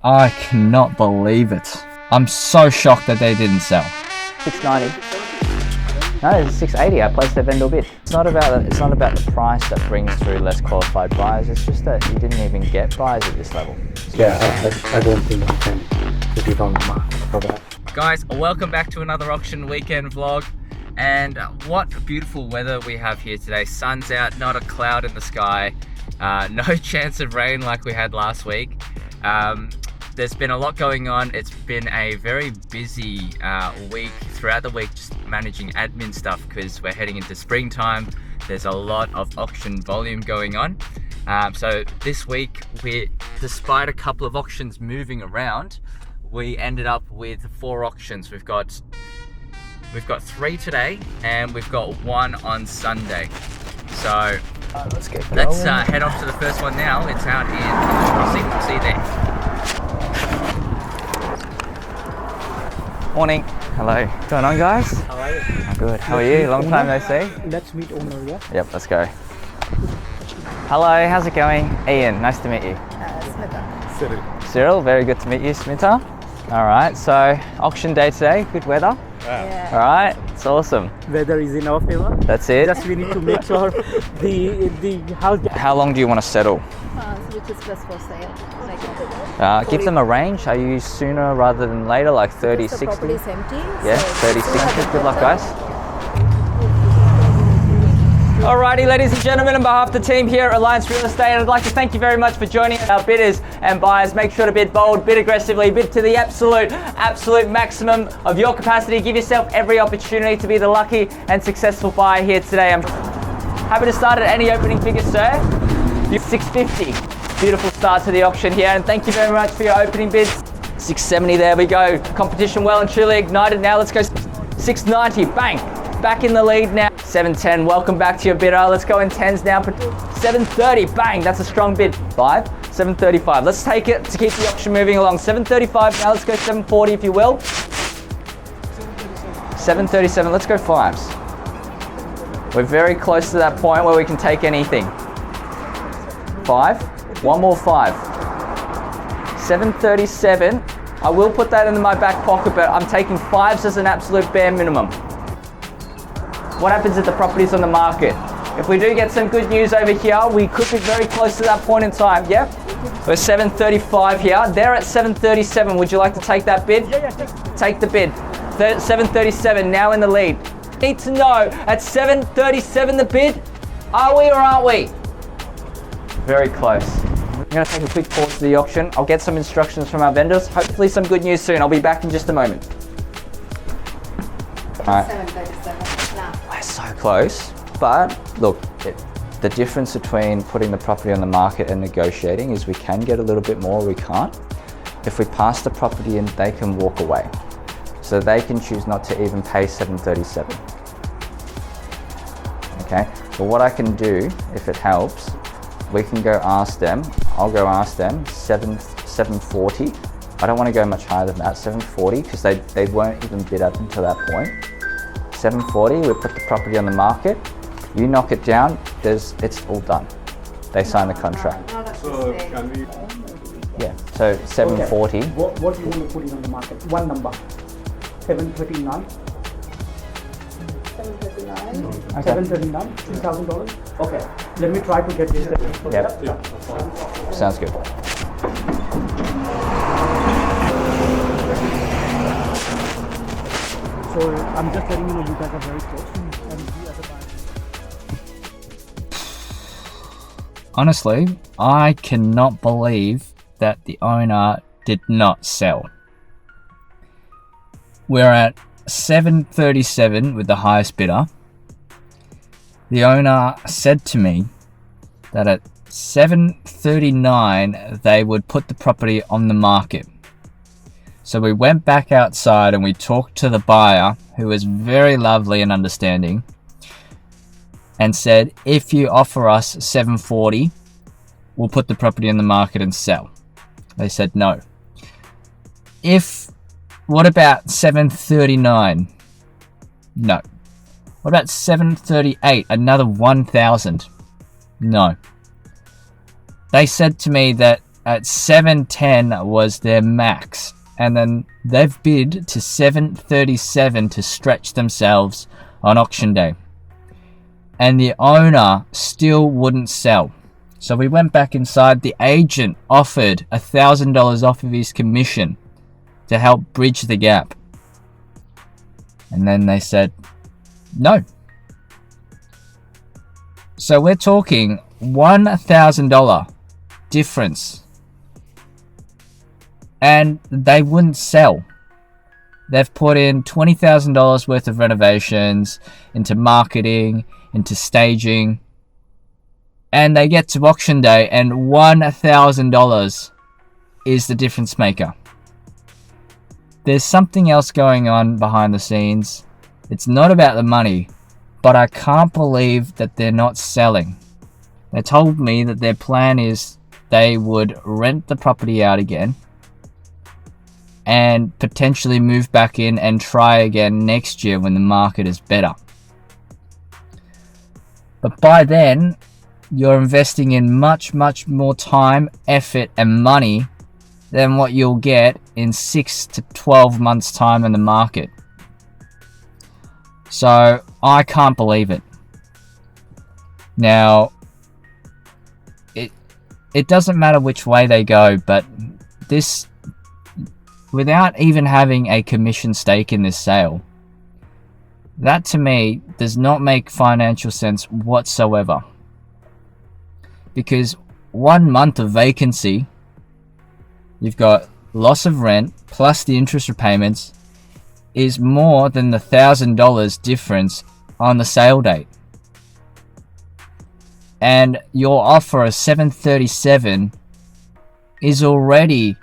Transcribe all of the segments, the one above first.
I cannot believe it. I'm so shocked that they didn't sell. 690. No, it's 680. I placed a vendor bid. It's not about the price that brings through less qualified buyers. It's just that you didn't even get buyers at this level. Yeah, I don't think I can put it on the market for that. Guys, welcome back to another auction weekend vlog. And what beautiful weather we have here today. Sun's out, not a cloud in the sky. No chance of rain like we had last week. There's been a lot going on. It's been a very busy week throughout the week, just managing admin stuff because we're heading into springtime. There's a lot of auction volume going on. So this week, despite a couple of auctions moving around, we ended up with 4 auctions. We've got 3 today and we've got 1 on Sunday. So let's head off to the first one now. It's out in, see you there. Morning. Hello. What's going on, guys? How are you? I'm good. How are you? Long time no see. Let's meet owner, yeah? Yep, let's go. Hello, how's it going? Ian, nice to meet you. Cyril. Cyril, very good to meet you, Smita. All right, so auction day today, good weather. Yeah. All right, it's awesome. Weather is in our favor. That's it. Just we need to make sure the house. How long do you want to settle? Which is best for sale. Give them a range. Are you sooner rather than later, like 30, 60? The property is empty. Yeah, so 30, 60. Good luck, guys. Alrighty, ladies and gentlemen, on behalf of the team here at Alliance Real Estate, I'd like to thank you very much for joining our bidders and buyers. Make sure to bid bold, bid aggressively, bid to the absolute maximum of your capacity. Give yourself every opportunity to be the lucky and successful buyer here today. I'm happy to start at any opening figure, sir. 650. Beautiful start to the auction here, and thank you very much for your opening bids. 670, there we go. Competition well and truly ignited now. Let's go 690, bang. Back in the lead now. 710, welcome back to your bidder. Let's go in 10s now. 730, bang, that's a strong bid. 735, let's take it to keep the auction moving along. 735, now let's go 740 if you will. 737, let's go 5s. We're very close to that point where we can take anything. 5, one more 5. 737, I will put that into my back pocket, but I'm taking 5s as an absolute bare minimum. What happens if the property's on the market? If we do get some good news over here, we could be very close to that point in time. Yep. We're 735 here. They're at 737. Would you like to take that bid? Yeah, Take the bid. 737 now in the lead. Need to know at 737 the bid. Are we or aren't we? Very close. I'm going to take a quick pause to the auction. I'll get some instructions from our vendors. Hopefully some good news soon. I'll be back in just a moment. All right. 737. We're so close, but look, the difference between putting the property on the market and negotiating is we can get a little bit more, we can't. If we pass the property in, they can walk away. So they can choose not to even pay 737. Okay, but what I can do, if it helps, we can go ask them, I'll go ask them 740. I don't want to go much higher than that, 740, because they won't even bid up until that point. 740, we put the property on the market, you knock it down, it's all done. They sign the contract. So can we? Yeah, so 740. Okay. What do you want to put it on the market? One number. 739. 739. Okay. 739. $2,000. Okay. Let me try to get this. Yep. Yeah. Sounds good. So I'm just letting you know you guys are very close. And the other buyer. Honestly, I cannot believe that the owner did not sell. We're at 737 with the highest bidder. The owner said to me that at 739 they would put the property on the market. So we went back outside and we talked to the buyer, who was very lovely and understanding, and said, if you offer us 740, we'll put the property on the market and sell. They said no. What about 739? No. What about 738? Another 1,000? No. They said to me that at 710 was their max, and then they've bid to 737 to stretch themselves on auction day, and the owner still wouldn't sell. So we went back inside. The agent offered $1,000 off of his commission to help bridge the gap, and then they said no. So we're talking $1,000 difference, and they wouldn't sell. They've put in $20,000 worth of renovations into marketing, into staging, and they get to auction day and $1,000 is the difference maker. There's something else going on behind the scenes. It's not about the money, but I can't believe that they're not selling. They told me that their plan is they would rent the property out again and potentially move back in and try again next year when the market is better. But by then, you're investing in much more time, effort and money than what you'll get in 6 to 12 months time in the market. So I can't believe it. Now, it doesn't matter which way they go, but this, without even having a commission stake in this sale, that to me does not make financial sense whatsoever. Because 1 month of vacancy, you've got loss of rent plus the interest repayments, is more than the $1,000 difference on the sale date. And your offer of 737 is already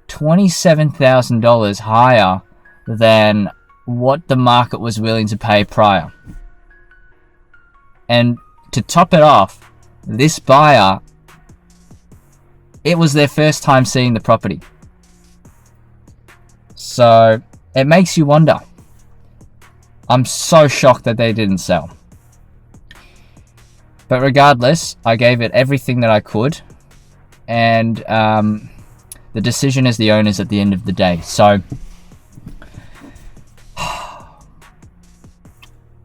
$27,000 higher than what the market was willing to pay prior. And to top it off, this buyer, it was their first time seeing the property. So it makes you wonder. I'm so shocked that they didn't sell. But regardless, I gave it everything that I could, and the decision is the owner's at the end of the day. So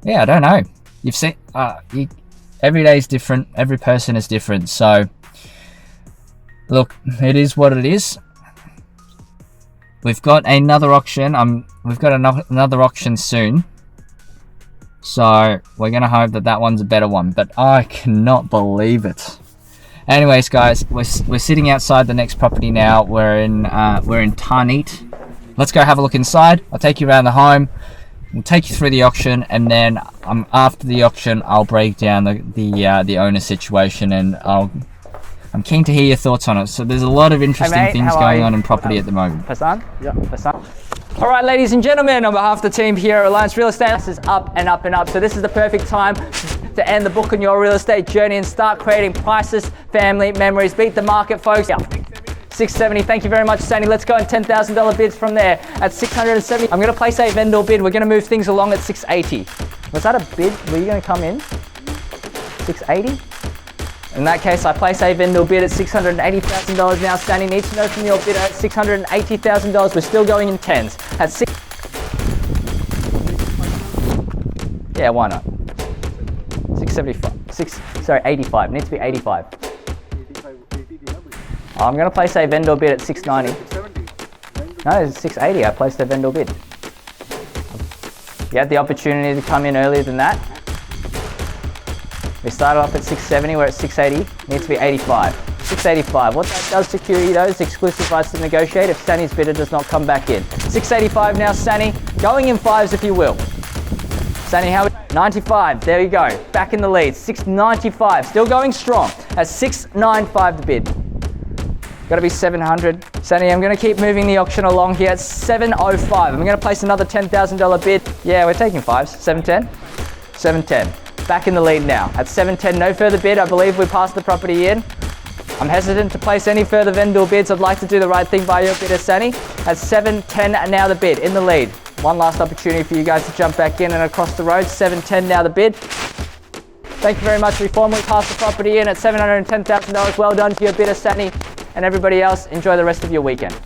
yeah, I don't know. You've seen every day is different. Every person is different. So look, it is what it is. We've got another auction. We've got another auction soon. So we're going to hope that that one's a better one. But I cannot believe it. Anyways, guys, we're sitting outside the next property now. We're in Tarneet. Let's go have a look inside. I'll take you around the home. We'll take you through the auction, and then after the auction, I'll break down the owner situation, and I'm keen to hear your thoughts on it. So there's a lot of interesting things going on in property at the moment. Hassan? Yeah, Hassan. All right, ladies and gentlemen, on behalf of the team here at Alliance Real Estate, this is up and up and up. So this is the perfect time to end the book on your real estate journey and start creating priceless family memories. Beat the market, folks. Yeah. 670, thank you very much, Sandy. Let's go on $10,000 bids from there at 670. I'm gonna place a vendor bid. We're gonna move things along at 680. Was that a bid? Were you gonna come in? 680? In that case, I place a vendor bid at $680,000 now. Sandy needs to know from your bidder at $680,000. We're still going in tens. At yeah, why not? 675. 85. Needs to be 85. I'm going to place a vendor bid at 690. No, it's 680. I placed a vendor bid. You had the opportunity to come in earlier than that. We started off at 670, we're at 680, needs to be 85. 685, what that does secure you though is exclusive rights to negotiate if Sanny's bidder does not come back in. 685 now, Sanny, going in fives if you will. Sanny, how 95, there you go, back in the lead. 695, still going strong at 695 the bid. Got to be 700. Sanny, I'm going to keep moving the auction along here at 705. I'm going to place another $10,000 bid. Yeah, we're taking fives. 710. 710. Back in the lead now at 710. No further bid. I believe we passed the property in. I'm hesitant to place any further vendor bids. I'd like to do the right thing by your bidder, Sanny. At 710 now the bid in the lead. One last opportunity for you guys to jump back in and across the road. 710 now the bid. Thank you very much. We formally passed the property in at $710,000. Well done to your bidder, Sanny. and everybody else, enjoy the rest of your weekend.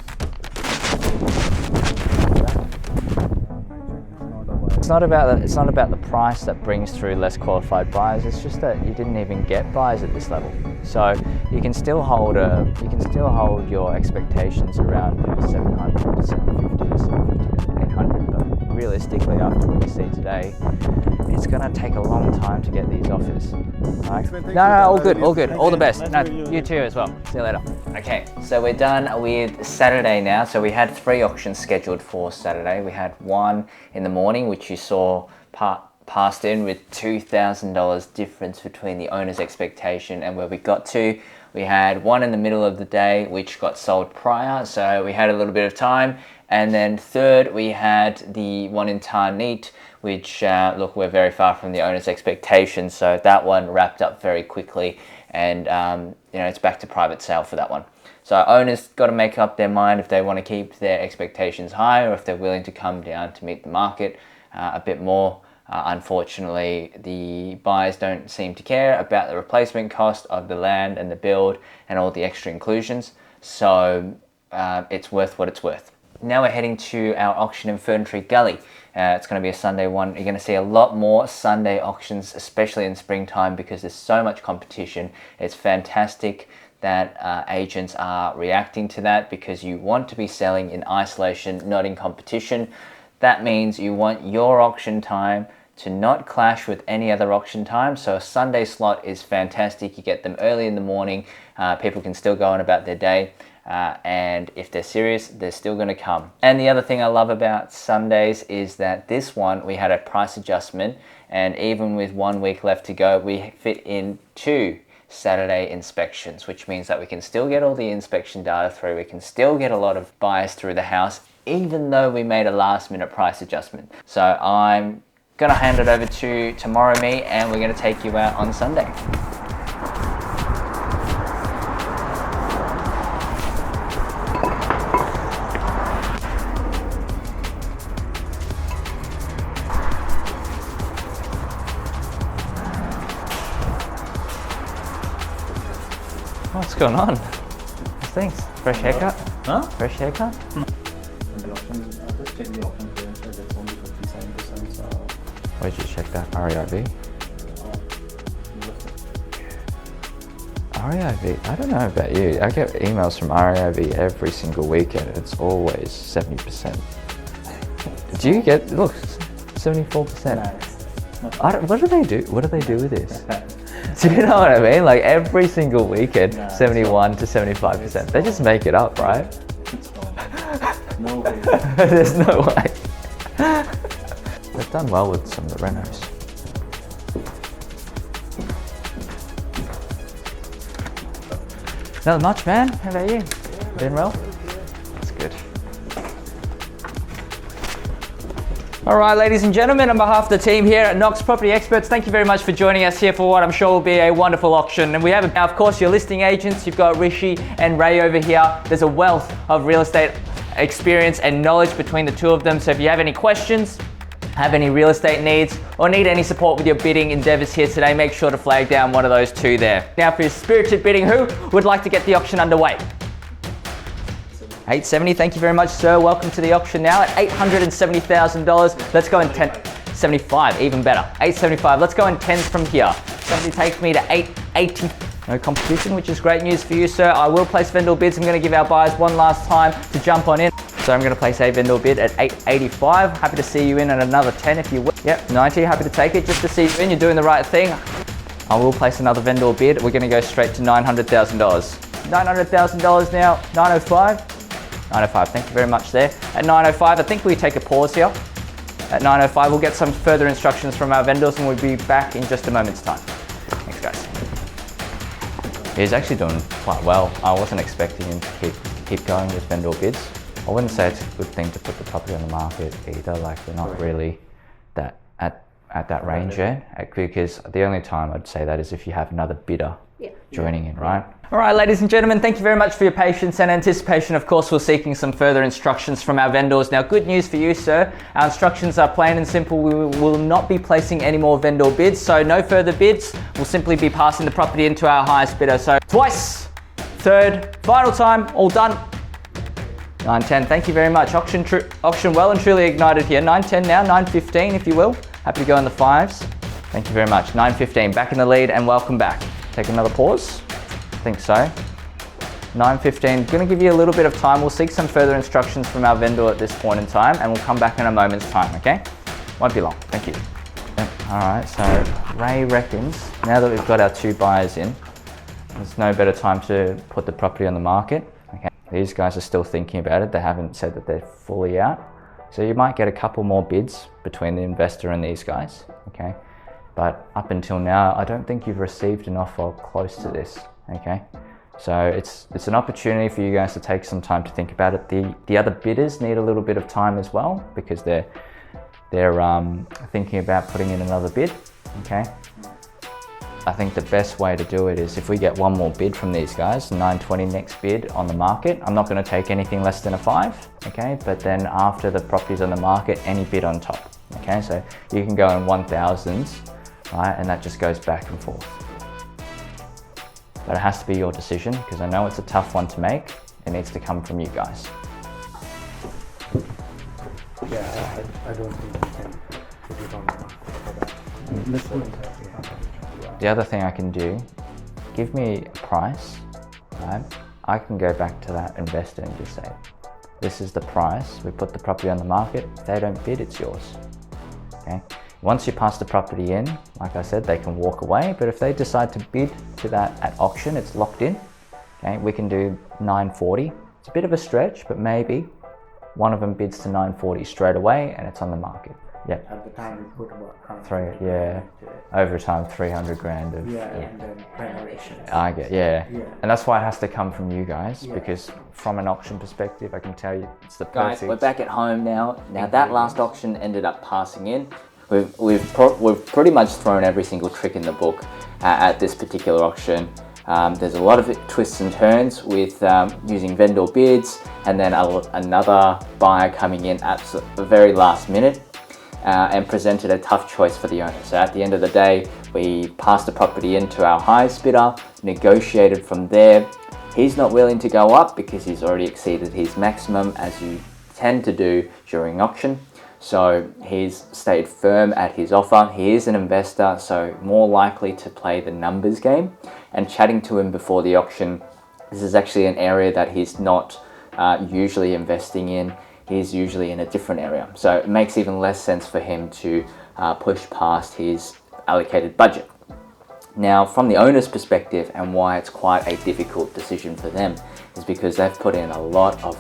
It's not about the price that brings through less qualified buyers. It's just that you didn't even get buyers at this level. So you can still hold your expectations around 700 to 750 to 750 to 800. But realistically, after what you see today, it's gonna take a long time to get these offers. Right? No, all good. All the best. No, you too as well. See you later. Okay, so we're done with Saturday now. So we had 3 auctions scheduled for Saturday. We had one in the morning, which you saw passed in with $2,000 difference between the owner's expectation and where we got to. We had one in the middle of the day, which got sold prior, so we had a little bit of time. And then third, we had the one in Tarneet, which, look, we're very far from the owner's expectations, so that one wrapped up very quickly, and it's back to private sale for that one. So owners got to make up their mind if they want to keep their expectations high or if they're willing to come down to meet the market a bit more. Unfortunately, the buyers don't seem to care about the replacement cost of the land and the build and all the extra inclusions, so it's worth what it's worth. Now we're heading to our auction in Ferntree Gully. It's going to be a Sunday one. You're going to see a lot more Sunday auctions, especially in springtime, because there's so much competition. It's fantastic that agents are reacting to that, because you want to be selling in isolation, not in competition. That means you want your auction time to not clash with any other auction time. So a Sunday slot is fantastic. You get them early in the morning. People can still go on about their day. And if they're serious, they're still going to come. And the other thing I love about Sundays is that this one, we had a price adjustment, and even with 1 week left to go, we fit in 2 Saturday inspections, which means that we can still get all the inspection data through. We can still get a lot of buyers through the house, even though we made a last minute price adjustment. So I'm going to hand it over to Tomorrow Me, and we're going to take you out on Sunday. What's going on? Thanks. Fresh haircut? Huh? Fresh haircut? The option, I just checked the option clearance, that's only 57%. So, Where'd you check that? REIV? REIV? I don't know about you. I get emails from REIV every single weekend. It's always 70%. Do you get, look, 74%. What do they do? What do they do with this? Do you know what I mean? Like every single weekend, 71 to 75%. They just make it up, right? No way. There's no way. They've done well with some of the renos. Not much, man. How about you? Been well? That's good. All right, ladies and gentlemen, on behalf of the team here at Knox Property Experts, thank you very much for joining us here for what I'm sure will be a wonderful auction. And we have, of course, your listing agents. You've got Rishi and Ray over here. There's a wealth of real estate experience and knowledge between the two of them. So if you have any questions, have any real estate needs, or need any support with your bidding endeavors here today, make sure to flag down one of those two there. Now for your spirited bidding, who would like to get the auction underway? 870, thank you very much, sir. Welcome to the auction now at $870,000. Let's go in 75, even better. 875, let's go in tens from here. Somebody takes me to 880. No competition, which is great news for you, sir. I will place vendor bids. I'm going to give our buyers one last time to jump on in. So I'm going to place a vendor bid at 885. Happy to see you in at another 10 if you will. Yep, 90, happy to take it just to see you in. You're doing the right thing. I will place another vendor bid. We're going to go straight to $900,000. $900,000 now, 905. 905, thank you very much there. At 905, I think we take a pause here. At 905, we'll get some further instructions from our vendors and we'll be back in just a moment's time. Thanks, guys. He's actually doing quite well. I wasn't expecting him to keep going with vendor bids. I wouldn't say it's a good thing to put the property on the market either. Like we're not really that at that range yet, because the only time I'd say that is if you have another bidder joining in, right? All right, ladies and gentlemen, thank you very much for your patience and anticipation. Of course, we're seeking some further instructions from our vendors. Now, good news for you, sir. Our instructions are plain and simple. We will not be placing any more vendor bids, so no further bids. We'll simply be passing the property into our highest bidder. So twice third, final time, all done. 9:10, thank you very much. Auction well and truly ignited here. 9:10 now, 9:15 if you will. Happy to go in the fives. Thank you very much. 9:15, back in the lead and welcome back. Take another pause. I think so. 9:15, gonna give you a little bit of time. We'll seek some further instructions from our vendor at this point in time and we'll come back in a moment's time, okay? Won't be long, thank you. All right, so Ray reckons, now that we've got our 2 buyers in, there's no better time to put the property on the market. Okay, these guys are still thinking about it. They haven't said that they're fully out. So you might get a couple more bids between the investor and these guys, okay? But up until now, I don't think you've received an offer close to this, okay? So it's an opportunity for you guys to take some time to think about it. The other bidders need a little bit of time as well because they're thinking about putting in another bid, okay? I think the best way to do it is if we get one more bid from these guys, 9:20 next bid on the market. I'm not going to take anything less than a 5, okay? But then after the property's on the market, any bid on top, okay? So you can go in 1,000s, right? And that just goes back and forth. But it has to be your decision because I know it's a tough one to make. It needs to come from you guys. Yeah, I don't think we can put it on the market for that. Let's put it. The other thing I can do, give me a price, right? I can go back to that investor and just say, this is the price. We put the property on the market. If they don't bid, it's yours, okay? Once you pass the property in, like I said, they can walk away. But if they decide to bid to that at auction, it's locked in, okay? We can do 940. It's a bit of a stretch, but maybe one of them bids to 940 straight away and it's on the market. Yep. At the time we put about 3, yeah. Over time, 300 grand of. Yeah, and then renovations. I get, yeah. And that's why it has to come from you guys because from an auction perspective, I can tell you it's the perfect. Guys, we're back at home now. Now that last auction ended up passing in. We've pretty much thrown every single trick in the book at this particular auction. There's a lot of twists and turns with using vendor bids and then another buyer coming in at the very last minute. And presented a tough choice for the owner. So at the end of the day, we passed the property into our highest bidder, negotiated from there. He's not willing to go up because he's already exceeded his maximum as you tend to do during auction. So he's stayed firm at his offer. He is an investor, so more likely to play the numbers game. And chatting to him before the auction, this is actually an area that he's not usually investing in. He's usually in a different area. So it makes even less sense for him to push past his allocated budget. Now, from the owner's perspective and why it's quite a difficult decision for them is because they've put in a lot of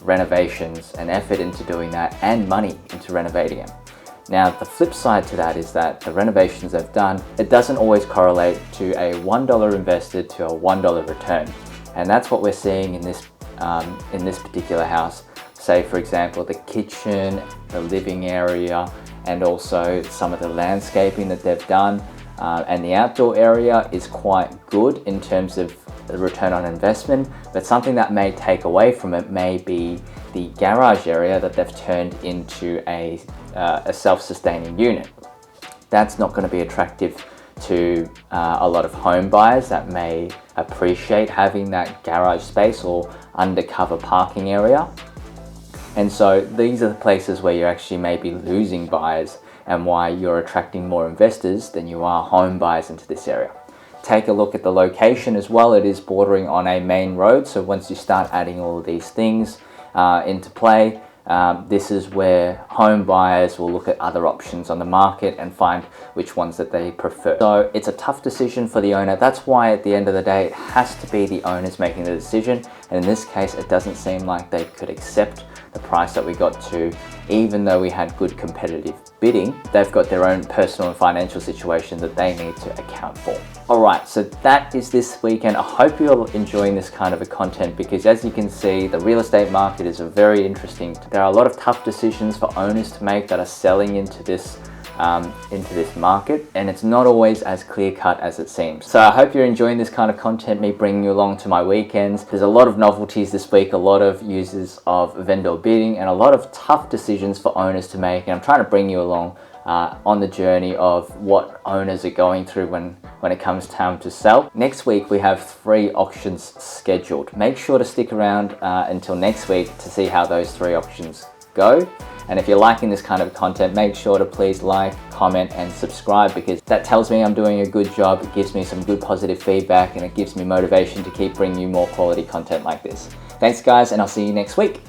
renovations and effort into doing that and money into renovating them. Now, the flip side to that is that the renovations they've done, it doesn't always correlate to a $1 invested to a $1 return. And that's what we're seeing in this particular house. Say, for example, the kitchen, the living area, and also some of the landscaping that they've done. And the outdoor area is quite good in terms of the return on investment, but something that may take away from it may be the garage area that they've turned into a self-sustaining unit. That's not going to be attractive to a lot of home buyers that may appreciate having that garage space or undercover parking area. And so these are the places where you're actually maybe losing buyers and why you're attracting more investors than you are home buyers into this area. Take a look at the location as well. It is bordering on a main road. So once you start adding all of these things into play, this is where home buyers will look at other options on the market and find which ones that they prefer. So it's a tough decision for the owner. That's why at the end of the day, it has to be the owners making the decision. And in this case, it doesn't seem like they could accept the price that we got to, even though we had good competitive bidding. They've got their own personal and financial situation that they need to account for. All right, so that is this weekend. I hope you're enjoying this kind of a content because as you can see, the real estate market is very interesting. There are a lot of tough decisions for owners to make that are selling into this market, and it's not always as clear cut as it seems. So I hope you're enjoying this kind of content, me bringing you along to my weekends. There's a lot of novelties this week, a lot of uses of vendor bidding, and a lot of tough decisions for owners to make, and I'm trying to bring you along on the journey of what owners are going through when it comes time to sell. Next week we have 3 auctions scheduled. Make sure to stick around until next week to see how those 3 auctions go. And if you're liking this kind of content, make sure to please like, comment and subscribe, because that tells me I'm doing a good job. It gives me some good positive feedback and it gives me motivation to keep bringing you more quality content like this. Thanks guys, and I'll see you next week.